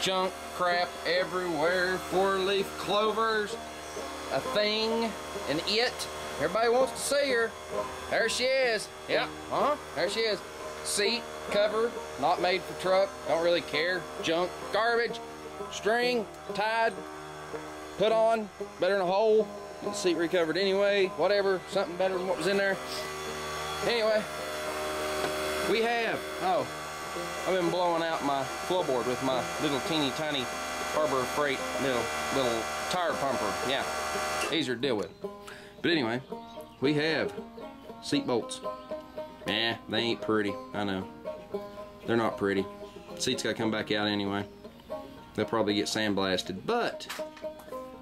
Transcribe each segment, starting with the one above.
junk crap everywhere. 4-leaf clovers, a thing, an it. Everybody wants to see her. There she is. Yep, there she is. Seat, cover, not made for truck, don't really care. Junk, garbage, string, tied, put on, better than a hole. Get the seat recovered anyway, whatever, something better than what was in there. Anyway, we have, I've been blowing out my floorboard with my little teeny tiny Harbor Freight little tire pumper. Yeah, easier to deal with. But anyway, we have seat bolts. Yeah, they ain't pretty, I know. They're not pretty. Seat's gotta come back out anyway. They'll probably get sandblasted, but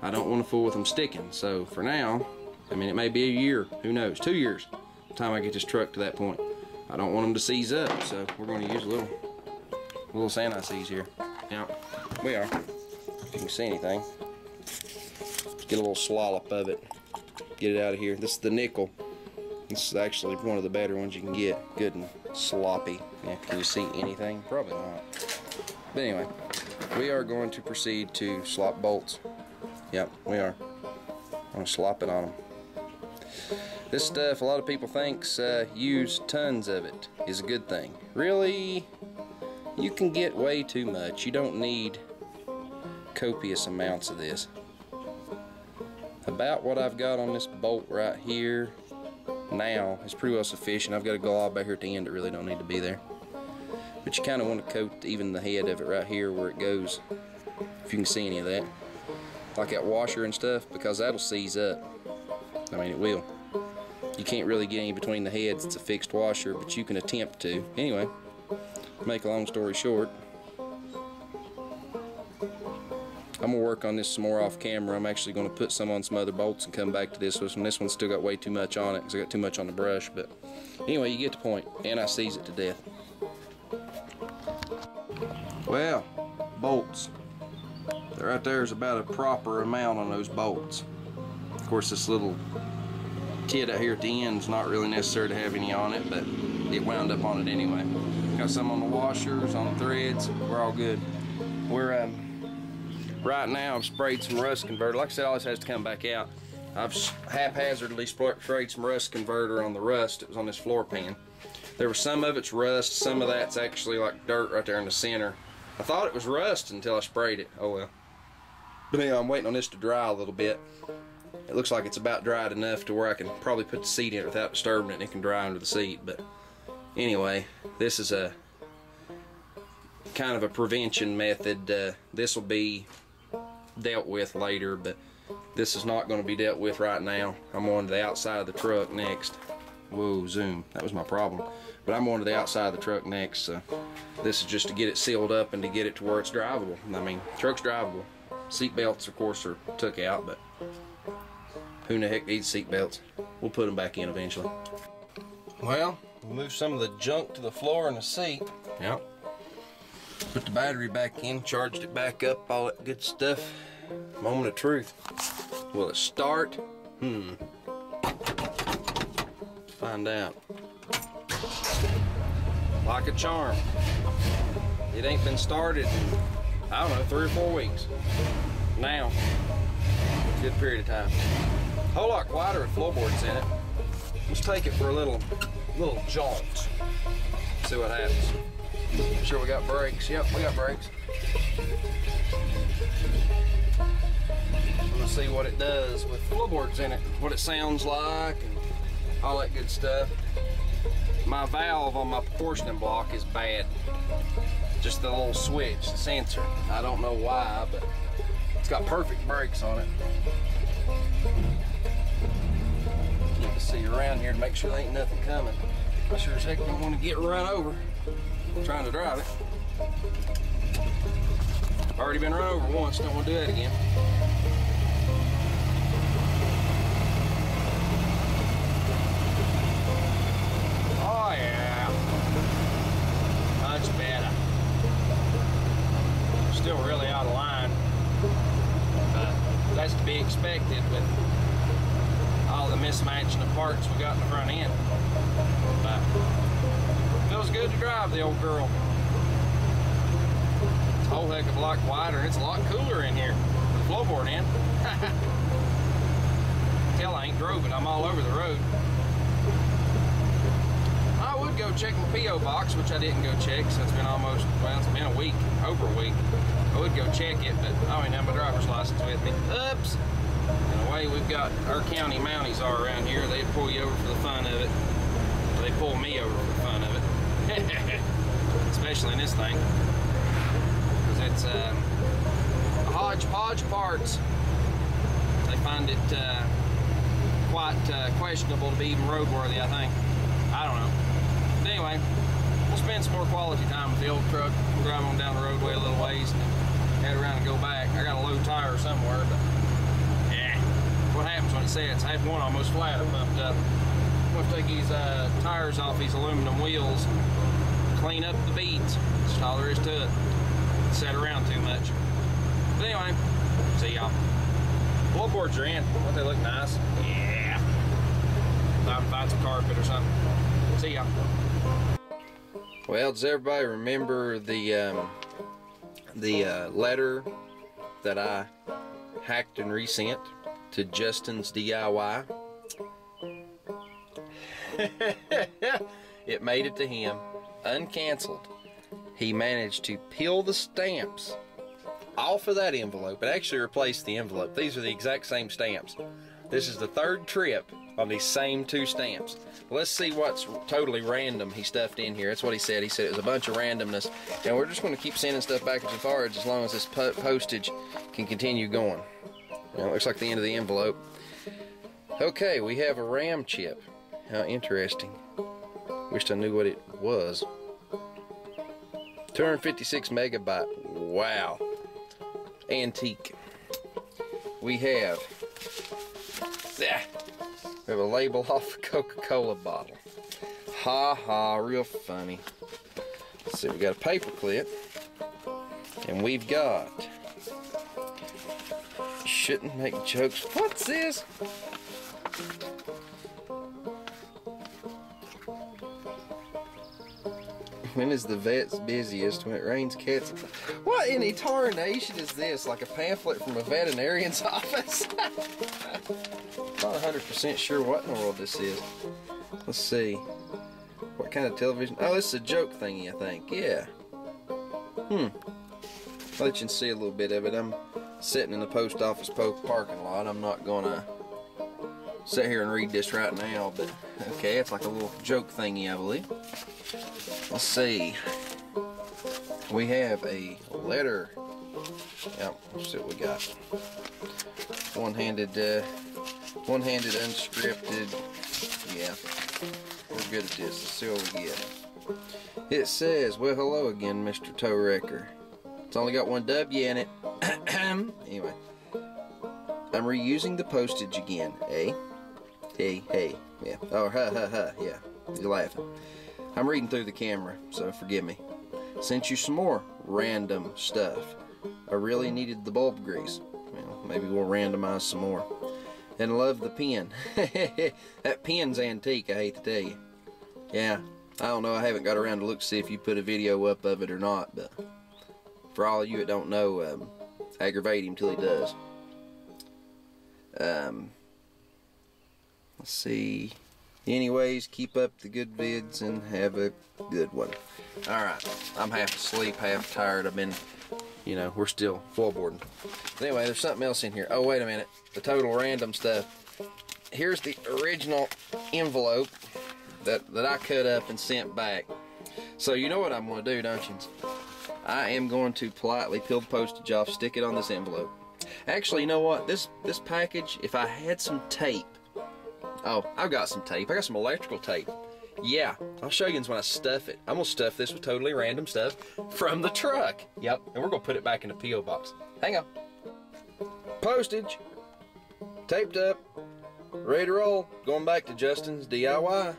I don't want to fool with them sticking. So for now, I mean, it may be a year, who knows, 2 years, by the time I get this truck to that point. I don't want them to seize up, so we're going to use a little sand-I-seize here. Yeah, we are. If you can see anything. Get a little slollop of it. Get it out of here. This is the nickel. This is actually one of the better ones you can get. Good and sloppy. Yeah, can you see anything? Probably not. But anyway, we are going to proceed to slop bolts. Yep, we are. I'm going to slop it on them. This stuff, a lot of people thinks use tons of it is a good thing. Really, you can get way too much. You don't need copious amounts of this. About what I've got on this bolt right here now is pretty well sufficient. I've got a glob back here at the end that really don't need to be there. But you kind of want to coat even the head of it right here where it goes, if you can see any of that. Like that washer and stuff, because that'll seize up. I mean, it will. You can't really get any between the heads. It's a fixed washer, but you can attempt to. Anyway, make a long story short, I'm going to work on this some more off camera. I'm actually going to put some on some other bolts and come back to this one. This one's still got way too much on it because I got too much on the brush. But anyway, you get the point. And I seize it to death. Well, bolts. Right there is about a proper amount on those bolts. Of course, this little tit out here at the end is not really necessary to have any on it, but it wound up on it anyway. Got some on the washers, on the threads. We're all good. We're right now I've sprayed some rust converter. Like I said, all this has to come back out. I've haphazardly sprayed some rust converter on the rust that was on this floor pan. There was some of it's rust, some of that's actually like dirt right there in the center. I thought it was rust until I sprayed it. Oh well. But anyway, I'm waiting on this to dry a little bit. It looks like it's about dried enough to where I can probably put the seat in it without disturbing it and it can dry under the seat. But anyway, this is a kind of a prevention method. This will be dealt with later, but this is not going to be dealt with right now. I'm on to the outside of the truck next. Whoa, zoom. That was my problem. But I'm on to the outside of the truck next, so this is just to get it sealed up and to get it to where it's drivable. I mean, truck's drivable. Seat belts, of course, are took out, but who in the heck needs seat belts? We'll put them back in eventually. Well, we'll move some of the junk to the floor and the seat. Yep. Put the battery back in, charged it back up, all that good stuff. Moment of truth. Will it start? Let's find out. Like a charm. It ain't been started in, I don't know, 3 or 4 weeks. Now, good period of time. A whole lot quieter with floorboards in it. Let's take it for a little jaunt. See what happens. Sure we got brakes. Yep, we got brakes. I'm gonna see what it does with floorboards in it, what it sounds like, and all that good stuff. My valve on my proportioning block is bad. Just the little switch, the sensor. I don't know why, but it's got perfect brakes on it. Need to see around here to make sure there ain't nothing coming. I sure as heck don't want to get run over trying to drive it. Already been run over once, don't want to do that again. Oh yeah, much better. Still really out of line, but that's to be expected with all the mismatching of parts we got in the front end. But feels good to drive the old girl. Oh heck of a lot quieter, and it's a lot cooler in here. The floorboard in. Tell I ain't drove it, I'm all over the road. I would go check my P.O. box, which I didn't go check since it's been almost, well, it's been a week, over a week. I would go check it, but I ain't have my driver's license with me. Oops! And the way we've got our county mounties are around here, they'd pull you over for the fun of it. They pull me over for the fun of it. Especially in this thing. Because it's a hodgepodge parts. They find it quite questionable to be even roadworthy, I think. I don't know. But anyway, we'll spend some more quality time with the old truck. We'll drive on down the roadway a little ways and head around and go back. I got a low tire somewhere, but yeah. What happens when it sets? I had one almost flat. I bumped up. I'm going to take these tires off these aluminum wheels, clean up the beads. That's all there is to it. Set around too much. But anyway, see y'all. Floorboards are in. Don't they look nice? Yeah. Time to find some carpet or something. See y'all. Well, does everybody remember the letter that I hacked and resent to Justin's DIY? It made it to him, uncanceled. He managed to peel the stamps off of that envelope. It actually replaced the envelope. These are the exact same stamps. This is the third trip on these same two stamps. Let's see what's totally random he stuffed in here. That's what he said. He said it was a bunch of randomness. And we're just going to keep sending stuff backwards and forwards as long as this postage can continue going. Now, it looks like the end of the envelope. Okay, we have a RAM chip. How interesting. Wished I knew what it was. 256 megabyte. Wow. Antique. We have a label off a Coca-Cola bottle. Ha ha, real funny. Let's see, we got a paper clip. And we've got, shouldn't make jokes. What's this? When is the vet's busiest? When it rains cats. What in tarnation is this? Like a pamphlet from a veterinarian's office? Not 100% sure what in the world this is. Let's see. What kind of television? Oh, this is a joke thingy, I think. Yeah. I'll let you see a little bit of it. I'm sitting in the post office parking lot. I'm not gonna sit here and read this right now, but okay, it's like a little joke thingy, I believe. Let's see. We have a letter. Yep, let's see what we got. One-handed unscripted. Yeah, we're good at this. Let's see what we get. It says, well, hello again, Mr. Toe Wrecker. It's only got one W in it. Anyway, I'm reusing the postage again, eh? Hey, yeah. Oh, ha, yeah. You're laughing. I'm reading through the camera, so forgive me. Sent you some more random stuff. I really needed the bulb grease. Well, maybe we'll randomize some more. And love the pen. That pen's antique, I hate to tell you. Yeah, I don't know, I haven't got around to look to see if you put a video up of it or not, but for all of you that don't know, aggravate him till he does. Let's see. Anyways, keep up the good vids and have a good one. Alright, I'm half asleep, half tired. I've been, you know, we're still floorboarding. But anyway, there's something else in here. Oh, wait a minute. The total random stuff. Here's the original envelope that I cut up and sent back. So you know what I'm going to do, don't you? I am going to politely peel the postage off, stick it on this envelope. Actually, you know what? This package, if I had some tape. Oh, I've got some tape. I got some electrical tape. Yeah, I'll show you when I stuff it. I'm going to stuff this with totally random stuff from the truck. Yep, and we're going to put it back in the P.O. box. Hang on. Postage. Taped up. Ready to roll. Going back to Justin's DIY.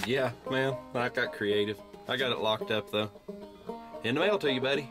Yeah, man, I got creative. I got it locked up, though. In the mail to you, buddy.